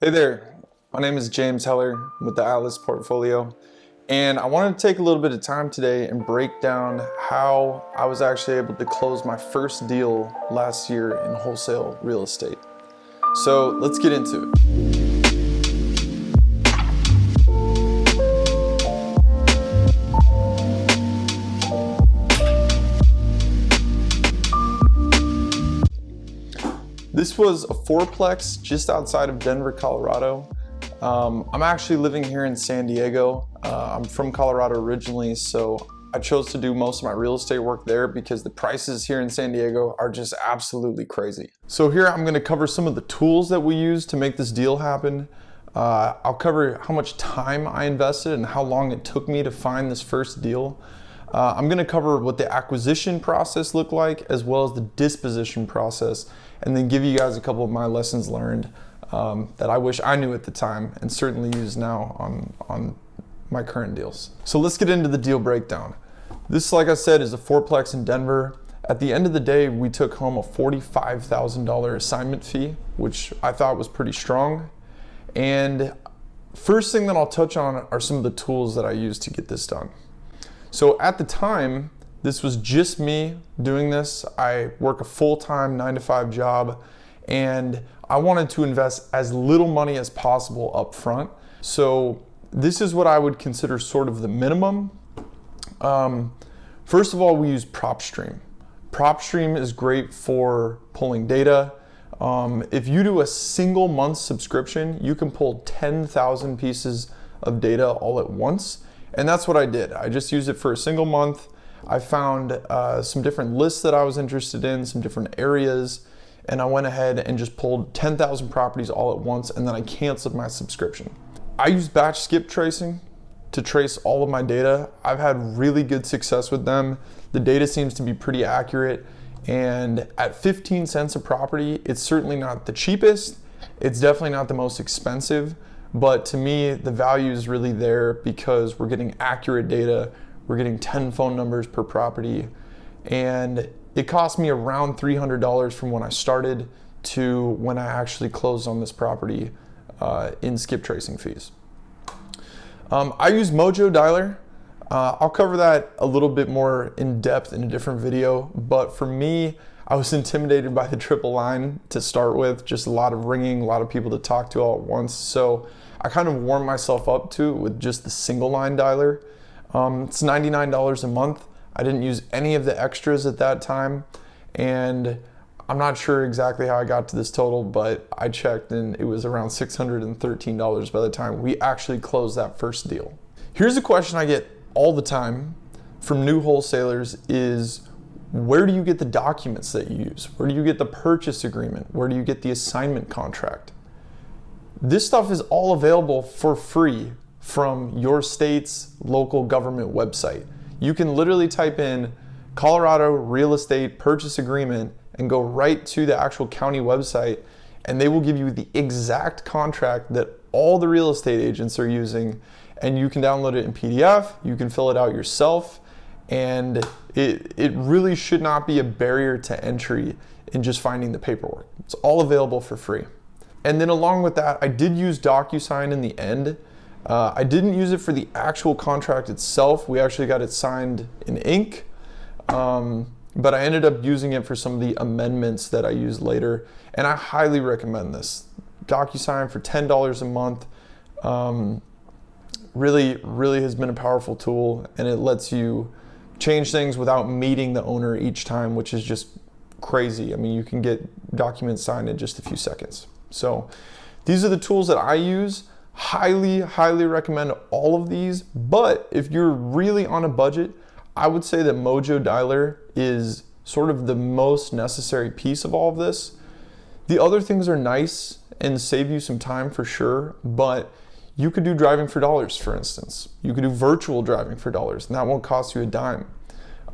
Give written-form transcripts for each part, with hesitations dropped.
Hey there, my name is James Heller with the Atlas Portfolio, and I wanted to take a little bit of time today and break down how I was actually able to close my first deal last year in wholesale real estate. So let's get into it. This was a fourplex just outside of Denver, Colorado. I'm actually living here in San Diego. I'm from Colorado originally, so I chose to do most of my real estate work there because the prices here in San Diego are just absolutely crazy. So here I'm gonna cover some of the tools that we use to make this deal happen. I'll cover how much time I invested and how long it took me to find this first deal. I'm gonna cover what the acquisition process looked like as well as the disposition process, and then give you guys a couple of my lessons learned that I wish I knew at the time and certainly use now on my current deals. So let's get into the deal breakdown. This, like I said, is a fourplex in Denver. At the end of the day, we took home a $45,000 assignment fee, which I thought was pretty strong. And first thing that I'll touch on are some of the tools that I used to get this done. So at the time, this was just me doing this. I work a full-time 9-to-5 job, and I wanted to invest as little money as possible up front. So this is what I would consider sort of the minimum. First of all, we use Propstream. Propstream is great for pulling data. If you do a single month subscription, you can pull 10,000 pieces of data all at once. And that's what I did. I just used it for a single month. I found some different lists that I was interested in, some different areas, and I went ahead and just pulled 10,000 properties all at once, and then I canceled my subscription. I use BatchSkipTracing to trace all of my data. I've had really good success with them. The data seems to be pretty accurate, and at 15 cents a property, it's certainly not the cheapest. It's definitely not the most expensive, but to me, the value is really there because we're getting accurate data. We're getting 10 phone numbers per property, and it cost me around $300 from when I started to when I actually closed on this property in skip tracing fees. I use Mojo Dialer. I'll cover that a little bit more in depth in a different video, but for me, I was intimidated by the triple line to start with, just a lot of ringing, a lot of people to talk to all at once. So I kind of warmed myself up to it with just the single line dialer. It's $99 a month. I didn't use any of the extras at that time, and I'm not sure exactly how I got to this total, but I checked and it was around $613 by the time we actually closed that first deal. Here's a question I get all the time from new wholesalers is, where do you get the documents that you use? Where do you get the purchase agreement? Where do you get the assignment contract? This stuff is all available for free from your state's local government website. You can literally type in Colorado real estate purchase agreement and go right to the actual county website, and they will give you the exact contract that all the real estate agents are using, and you can download it in PDF, you can fill it out yourself, and it really should not be a barrier to entry in just finding the paperwork. It's all available for free. And then along with that, I did use Docusign in the end. I didn't use it for the actual contract itself. We actually got it signed in ink, but I ended up using it for some of the amendments that I used later, and I highly recommend this. Docusign for $10 a month really has been a powerful tool, and it lets you change things without meeting the owner each time, which is just crazy. I mean, you can get documents signed in just a few seconds. So these are the tools that I use. Highly recommend all of these, but if you're really on a budget, I would say that Mojo Dialer is sort of the most necessary piece of all of this. The other things are nice and save you some time for sure, but you could do driving for dollars, for instance. You could do virtual driving for dollars, and that won't cost you a dime.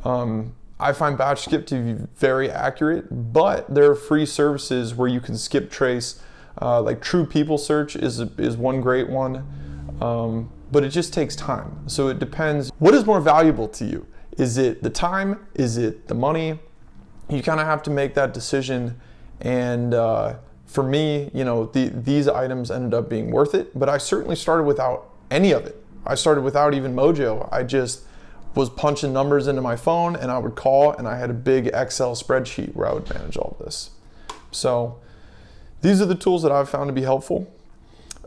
I find BatchSkip to be very accurate, but there are free services where you can skip trace. Like True People Search is one great one, but it just takes time. So it depends. What is more valuable to you? Is it the time? Is it the money? You kind of have to make that decision and for me, you know, these items ended up being worth it, but I certainly started without any of it. I started without even Mojo. I just was punching numbers into my phone, and I would call, and I had a big Excel spreadsheet where I would manage all of this. So these are the tools that I've found to be helpful.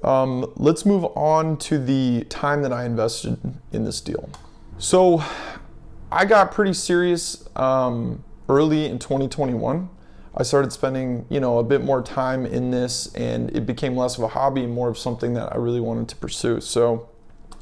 Let's move on to the time that I invested in this deal. So I got pretty serious early in 2021. I started spending, you know, a bit more time in this, and it became less of a hobby and more of something that I really wanted to pursue. So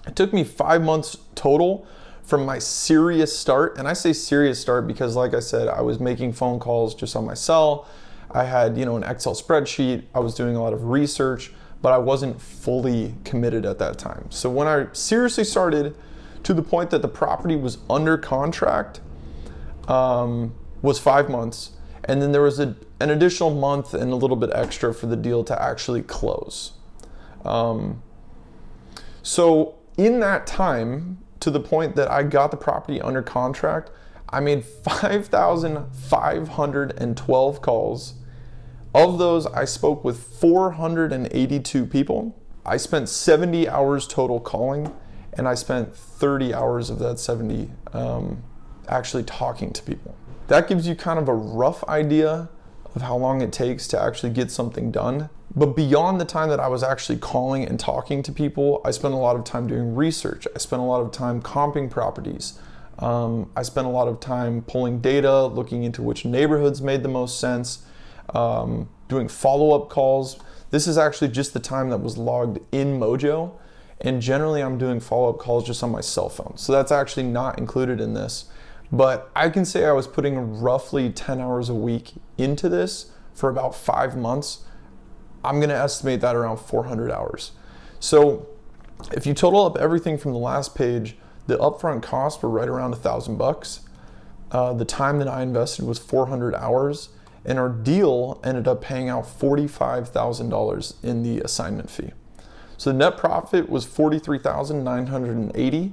it took me 5 months total from my serious start. And I say serious start because, like I said, I was making phone calls just on my cell. I had, you know, an Excel spreadsheet. I was doing a lot of research, but I wasn't fully committed at that time. So when I seriously started, to the point that the property was under contract, was 5 months. And then there was an additional month and a little bit extra for the deal to actually close. So in that time, to the point that I got the property under contract, I made 5,512 calls. Of those, I spoke with 482 people. I spent 70 hours total calling, and I spent 30 hours of that 70 actually talking to people. That gives you kind of a rough idea of how long it takes to actually get something done. But beyond the time that I was actually calling and talking to people, I spent a lot of time doing research. I spent a lot of time comping properties. I spent a lot of time pulling data, looking into which neighborhoods made the most sense, doing follow-up calls. This is actually just the time that was logged in Mojo. And generally I'm doing follow-up calls just on my cell phone. So that's actually not included in this. But I can say I was putting roughly 10 hours a week into this for about 5 months. I'm gonna estimate that around 400 hours. So if you total up everything from the last page, the upfront costs were right around $1,000. The time that I invested was 400 hours, and our deal ended up paying out $45,000 in the assignment fee. So the net profit was $43,980,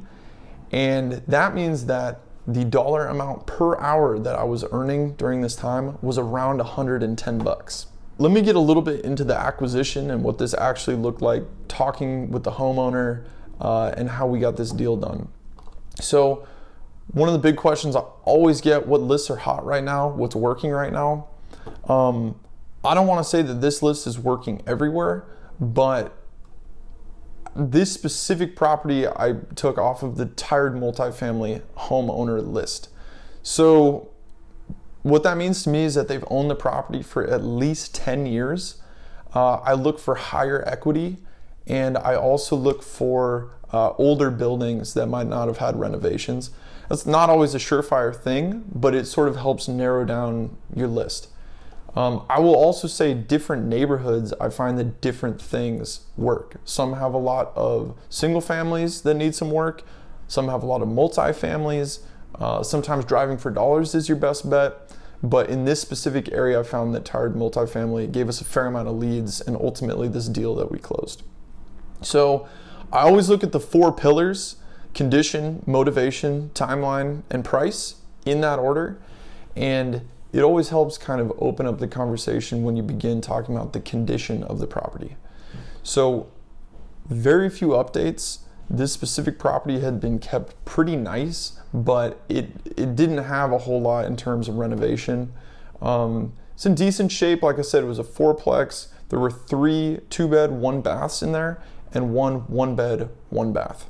and that means that the dollar amount per hour that I was earning during this time was around $110. Let me get a little bit into the acquisition and what this actually looked like, talking with the homeowner and how we got this deal done. So one of the big questions I always get, what lists are hot right now? What's working right now? I don't want to say that this list is working everywhere, but this specific property I took off of the tired multifamily homeowner list. So what that means to me is that they've owned the property for at least 10 years. I look for higher equity, and I also look for older buildings that might not have had renovations. That's not always a surefire thing, but it sort of helps narrow down your list. I will also say different neighborhoods, I find that different things work. Some have a lot of single families that need some work. Some have a lot of multi-families. Sometimes driving for dollars is your best bet. But in this specific area, I found that tired multifamily gave us a fair amount of leads, and ultimately this deal that we closed. So I always look at the 4 pillars: condition, motivation, timeline, and price, in that order. And it always helps kind of open up the conversation when you begin talking about the condition of the property. So very few updates. This specific property had been kept pretty nice, but it didn't have a whole lot in terms of renovation. It's in decent shape. Like I said, it was a 4-plex. There were 3 2-bed, 1-baths in there, and 1 1-bed, 1-bath.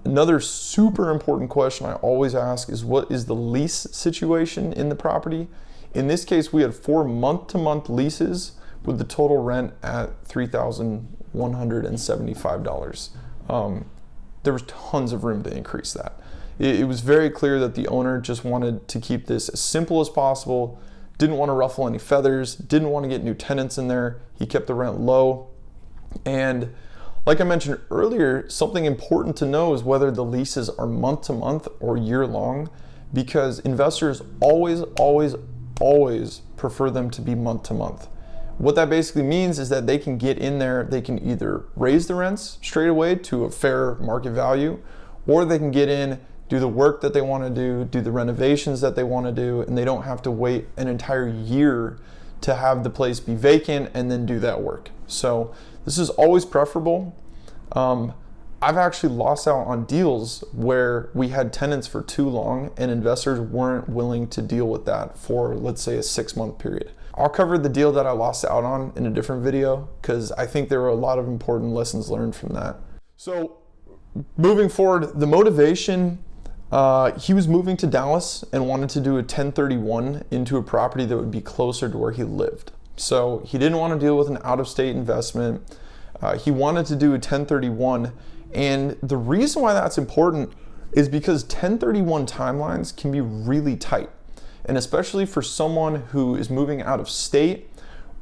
Another super important question I always ask is, what is the lease situation in the property? In this case, we had 4 month-to-month leases with the total rent at $3,175. There was tons of room to increase that. It was very clear that the owner just wanted to keep this as simple as possible, didn't want to ruffle any feathers, didn't want to get new tenants in there. He kept the rent low. And like I mentioned earlier, something important to know is whether the leases are month-to-month or year-long, because investors always prefer them to be month-to-month. What that basically means is that they can get in there, they can either raise the rents straight away to a fair market value, or they can get in, do the work that they want to do the renovations that they want to do, and they don't have to wait an entire year to have the place be vacant and then do that work. So this is always preferable. I've actually lost out on deals where we had tenants for too long and investors weren't willing to deal with that for, let's say, a 6-month period. I'll cover the deal that I lost out on in a different video because I think there were a lot of important lessons learned from that. So moving forward, the motivation, he was moving to Dallas and wanted to do a 1031 into a property that would be closer to where he lived. So he didn't want to deal with an out-of-state investment. He wanted to do a 1031. And the reason why that's important is because 1031 timelines can be really tight. And especially for someone who is moving out of state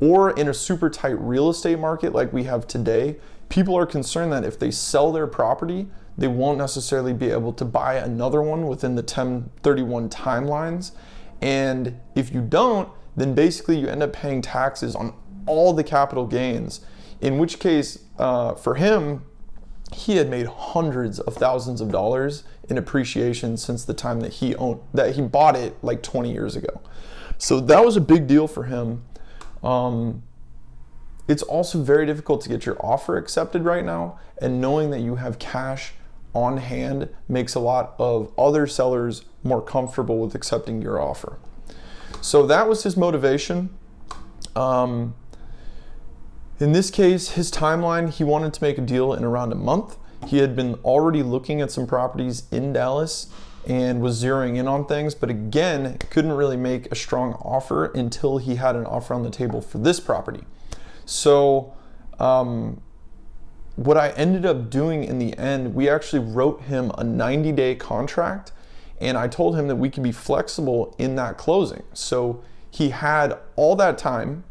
or in a super tight real estate market like we have today, people are concerned that if they sell their property, they won't necessarily be able to buy another one within the 1031 timelines. And if you don't, then basically you end up paying taxes on all the capital gains, in which case for him, he had made hundreds of thousands of dollars in appreciation since the time that he bought it like 20 years ago. So that was a big deal for him. It's also very difficult to get your offer accepted right now, and knowing that you have cash on hand makes a lot of other sellers more comfortable with accepting your offer. So that was his motivation. In this case, his timeline, he wanted to make a deal in around a month. He had been already looking at some properties in Dallas and was zeroing in on things, but again, couldn't really make a strong offer until he had an offer on the table for this property. So what I ended up doing in the end, we actually wrote him a 90-day contract, and I told him that we could be flexible in that closing. So he had all that time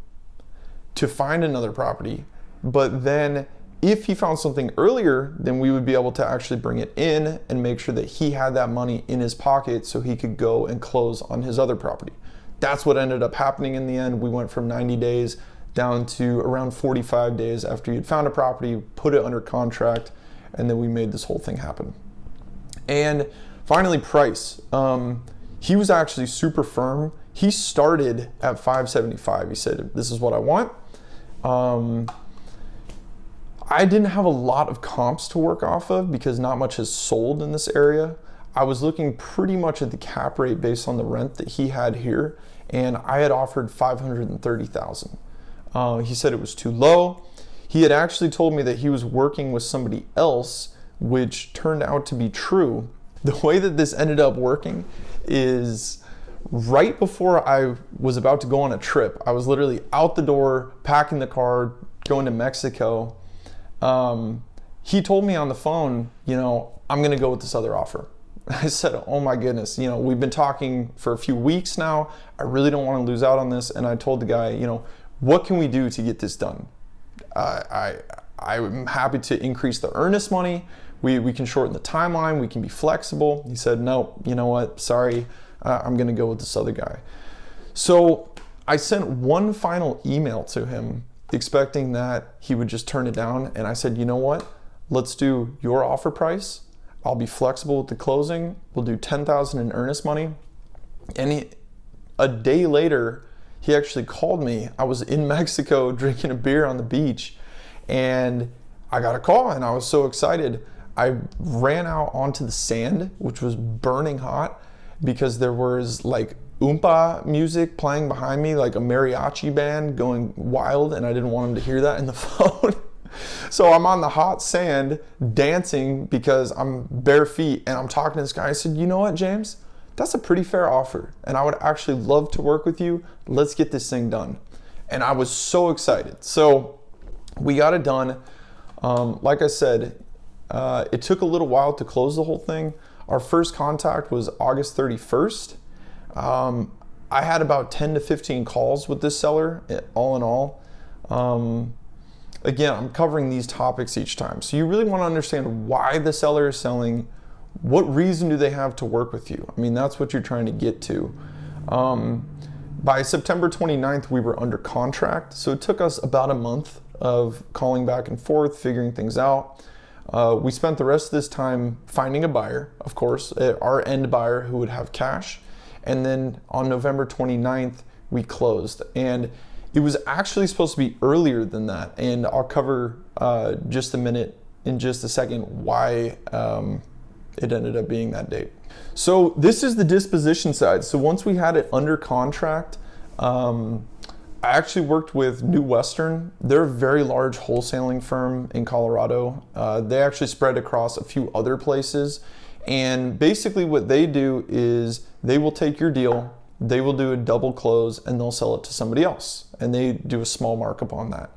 to find another property, but then if he found something earlier, then we would be able to actually bring it in and make sure that he had that money in his pocket so he could go and close on his other property. That's what ended up happening in the end. We went from 90 days down to around 45 days after you'd found a property, put it under contract, and then we made this whole thing happen. And finally, price. He was actually super firm. He started at $575. He said, "This is what I want." I didn't have a lot of comps to work off of because not much has sold in this area. I was looking pretty much at the cap rate based on the rent that he had here, and I had offered $530,000. He said it was too low. He had actually told me that he was working with somebody else, which turned out to be true. The way that this ended up working is right before I was about to go on a trip. I was literally out the door, packing the car, going to Mexico. He told me on the phone, I'm gonna go with this other offer. I said, oh my goodness, we've been talking for a few weeks now. I really don't want to lose out on this. And I told the guy, what can we do to get this done? I'm happy to increase the earnest money. We can shorten the timeline. We can be flexible. He said, no, you know what? Sorry, I'm going to go with this other guy. So I sent one final email to him expecting that he would just turn it down. And I said, you know what? Let's do your offer price. I'll be flexible with the closing. We'll do $10,000 in earnest money. And a day later, he actually called me. I was in Mexico drinking a beer on the beach, and I got a call, and I was so excited. I ran out onto the sand, which was burning hot, because there was like oompa music playing behind me, like a mariachi band going wild, and I didn't want him to hear that in the phone. So I'm on the hot sand dancing because I'm bare feet, and I'm talking to this guy. I said, you know what, James? That's a pretty fair offer, and I would actually love to work with you. Let's get this thing done. And I was so excited. So we got it done. Like I said, it took a little while to close the whole thing. Our first contact was August 31st. I had about 10 to 15 calls with this seller, all in all. Again, I'm covering these topics each time. So you really want to understand why the seller is selling. What reason do they have to work with you? I mean, that's what you're trying to get to. By September 29th, we were under contract. So it took us about a month of calling back and forth, figuring things out. We spent the rest of this time finding a buyer, of course, our end buyer who would have cash. And then on November 29th, we closed. And It was actually supposed to be earlier than that, and I'll cover just a minute in just a second why it ended up being that date. So this is the disposition side. So once we had it under contract, I actually worked with New Western. They're a very large wholesaling firm in Colorado. They actually spread across a few other places. And basically what they do is they will take your deal, they will do a double close, and they'll sell it to somebody else. And they do a small markup on that.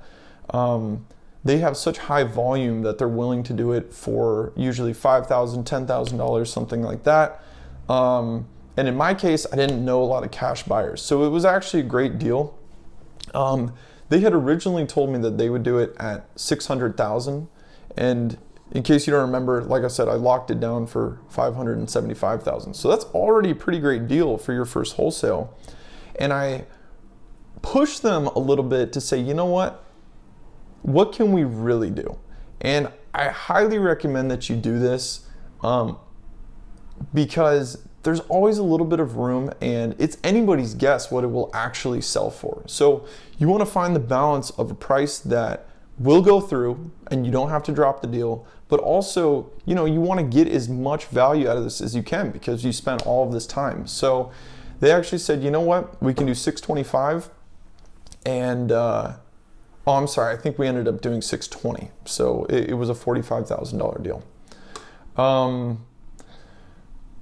They have such high volume that they're willing to do it for usually $5,000, $10,000, something like that. And in my case, I didn't know a lot of cash buyers. So it was actually a great deal. They had originally told me that they would do it at $600,000. And in case you don't remember, like I said, I locked it down for $575,000. So that's already a pretty great deal for your first wholesale. And I pushed them a little bit to say, you know what can we really do? And I highly recommend that you do this because there's always a little bit of room, and it's anybody's guess what it will actually sell for. So you want to find the balance of a price that will go through and you don't have to drop the deal, but also, you want to get as much value out of this as you can because you spent all of this time. So they actually said, you know what, we can do 625, and I'm sorry, I think we ended up doing 620. So it was a $45,000 deal.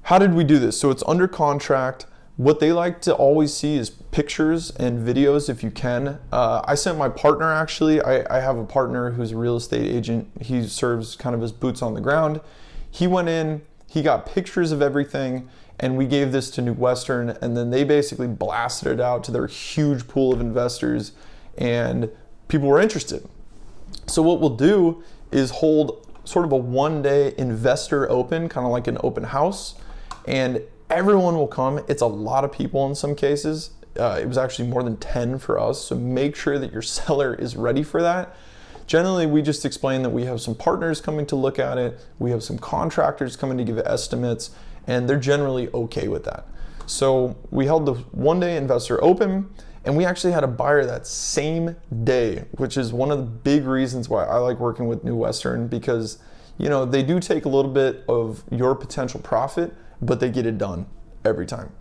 How did we do this? So it's under contract. What they like to always see is pictures and videos if you can. I sent my partner, actually. I have a partner who's a real estate agent. He serves kind of as boots on the ground. He went in, he got pictures of everything, and we gave this to New Western, and then they basically blasted it out to their huge pool of investors, and people were interested. So what we'll do is hold sort of a one-day investor open, kind of like an open house, and everyone will come. It's a lot of people in some cases. It was actually more than 10 for us, so make sure that your seller is ready for that. Generally, we just explain that we have some partners coming to look at it, we have some contractors coming to give estimates, and they're generally okay with that. So we held the one-day investor open, and we actually had a buyer that same day, which is one of the big reasons why I like working with New Western, because they do take a little bit of your potential profit, but they get it done every time.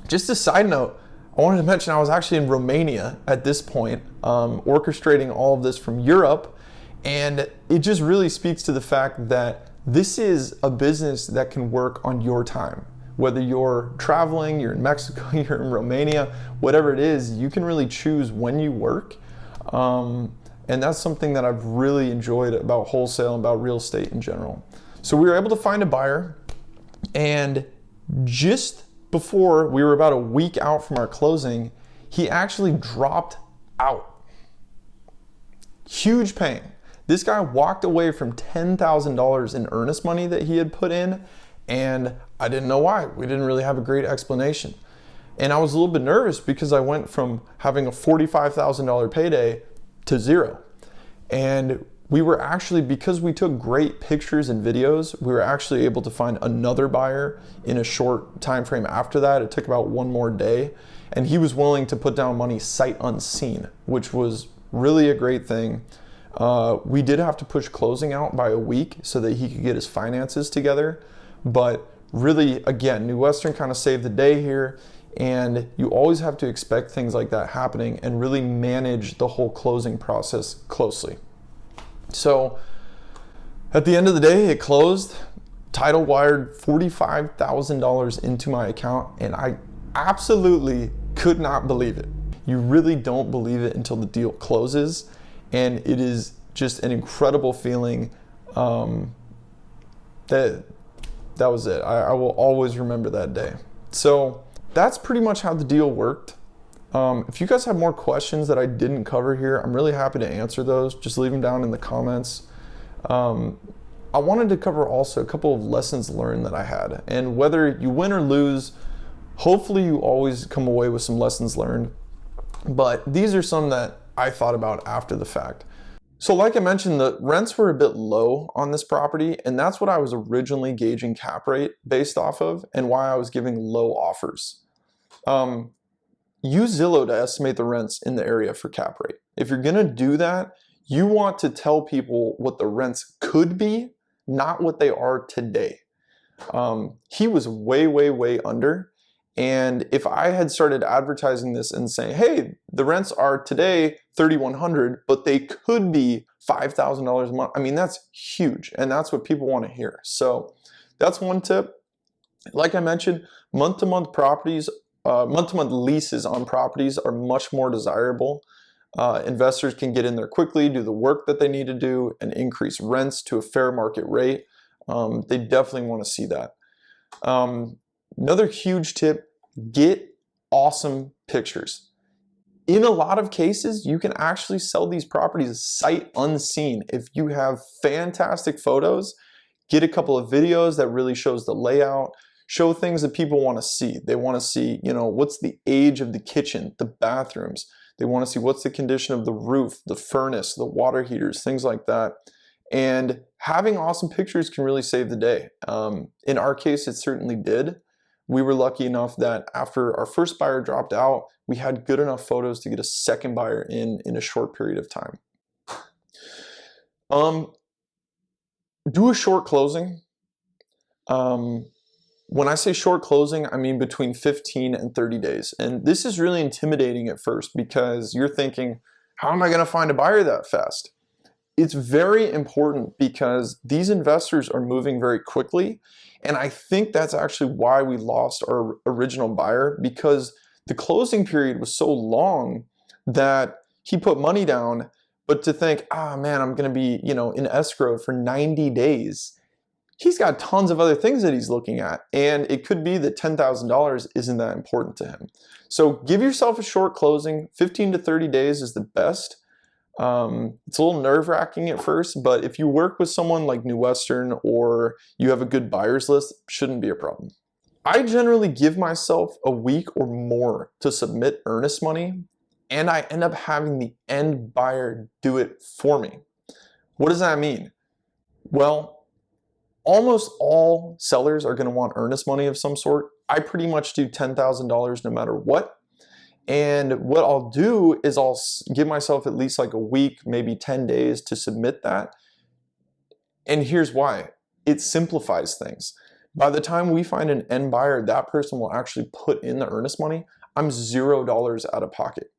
Just a side note, I wanted to mention I was actually in Romania at this point, orchestrating all of this from Europe, and it just really speaks to the fact that this is a business that can work on your time. Whether you're traveling, you're in Mexico, you're in Romania, whatever it is, you can really choose when you work. And that's something that I've really enjoyed about wholesale and about real estate in general. So we were able to find a buyer, and just before we were about a week out from our closing, he actually dropped out. Huge pain. This guy walked away from $10,000 in earnest money that he had put in, and I didn't know why. We didn't really have a great explanation. And I was a little bit nervous because I went from having a $45,000 payday to zero. And we were actually, because we took great pictures and videos, we were actually able to find another buyer in a short time frame after that. It took about one more day, and he was willing to put down money sight unseen, which was really a great thing. We did have to push closing out by a week so that he could get his finances together, but really, again, New Western kind of saved the day here, and you always have to expect things like that happening and really manage the whole closing process closely. So at the end of the day, it closed. Title wired $45,000 into my account, and I absolutely could not believe it. You really don't believe it until the deal closes, and it is just an incredible feeling. That was it. I will always remember that day. So that's pretty much how the deal worked. If you guys have more questions that I didn't cover here, I'm really happy to answer those. Just leave them down in the comments. I wanted to cover also a couple of lessons learned that I had. And whether you win or lose, hopefully you always come away with some lessons learned. But these are some that I thought about after the fact. So like I mentioned, the rents were a bit low on this property, and that's what I was originally gauging cap rate based off of and why I was giving low offers. use Zillow to estimate the rents in the area for cap rate. If you're gonna do that, you want to tell people what the rents could be, not what they are today. He was way, way, way under. And if I had started advertising this and saying, hey, the rents are today $3,100, but they could be $5,000 a month, I mean, that's huge. And that's what people want to hear. So that's one tip. Like I mentioned, month-to-month properties, month-to-month leases on properties are much more desirable. Investors can get in there quickly, do the work that they need to do, and increase rents to a fair market rate. They definitely want to see that. Another huge tip, get awesome pictures. In a lot of cases, you can actually sell these properties sight unseen. If you have fantastic photos, get a couple of videos that really shows the layout, show things that people want to see. They want to see, you know, what's the age of the kitchen, the bathrooms. They want to see what's the condition of the roof, the furnace, the water heaters, things like that. And having awesome pictures can really save the day. In our case, it certainly did. We were lucky enough that after our first buyer dropped out, we had good enough photos to get a second buyer in a short period of time. Do a short closing. When I say short closing, I mean between 15 and 30 days. And this is really intimidating at first because you're thinking, how am I going to find a buyer that fast? It's very important because these investors are moving very quickly. And I think that's actually why we lost our original buyer, because the closing period was so long that he put money down, but to think, ah, man, I'm going to be, you know, in escrow for 90 days. He's got tons of other things that he's looking at, and it could be that $10,000 isn't that important to him. So give yourself a short closing. 15 to 30 days is the best. It's a little nerve-wracking at first, but if you work with someone like New Western or you have a good buyers list, shouldn't be a problem. I generally give myself a week or more to submit earnest money, and I end up having the end buyer do it for me. What does that mean? Well, almost all sellers are going to want earnest money of some sort. I pretty much do $10,000 no matter what. And what I'll do is I'll give myself at least like a week, maybe 10 days to submit that. And here's why. It simplifies things. By the time we find an end buyer, that person will actually put in the earnest money. I'm $0 out of pocket.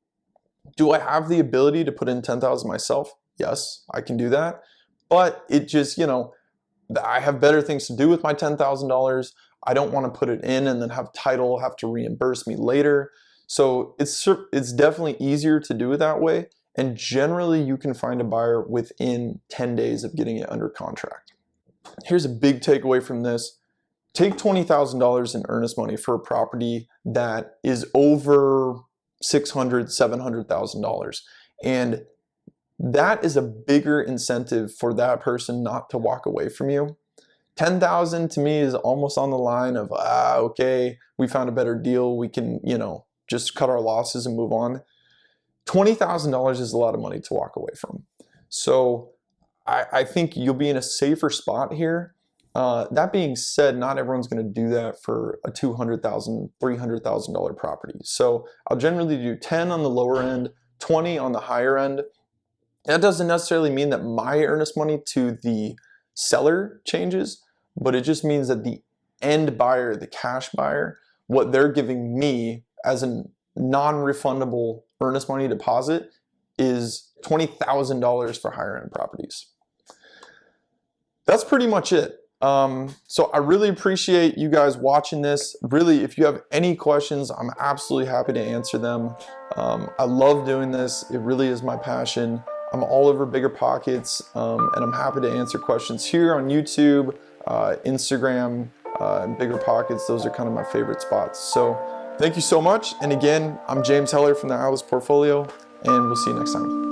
Do I have the ability to put in $10,000 myself? Yes, I can do that. But it just, you know, I have better things to do with my $10,000. I don't want to put it in and then have title have to reimburse me later. So it's definitely easier to do it that way. And generally you can find a buyer within 10 days of getting it under contract. Here's a big takeaway from this. Take $20,000 in earnest money for a property that is over $600,000, $700,000. And that is a bigger incentive for that person not to walk away from you. $10,000 to me is almost on the line of, okay, we found a better deal. We can, you know, just cut our losses and move on. $20,000 is a lot of money to walk away from. So I think you'll be in a safer spot here. That being said, not everyone's going to do that for a $200,000, $300,000 property. So I'll generally do 10 on the lower end, 20 on the higher end. That doesn't necessarily mean that my earnest money to the seller changes, but it just means that the end buyer, the cash buyer, what they're giving me as a non-refundable earnest money deposit is $20,000 for higher end properties. That's pretty much it. So I really appreciate you guys watching this. Really, if you have any questions, I'm absolutely happy to answer them. I love doing this. It really is my passion. I'm all over BiggerPockets, and I'm happy to answer questions here on YouTube, Instagram, and BiggerPockets. Those are kind of my favorite spots. So thank you so much. And again, I'm James Heller from the Atlas Portfolio, and we'll see you next time.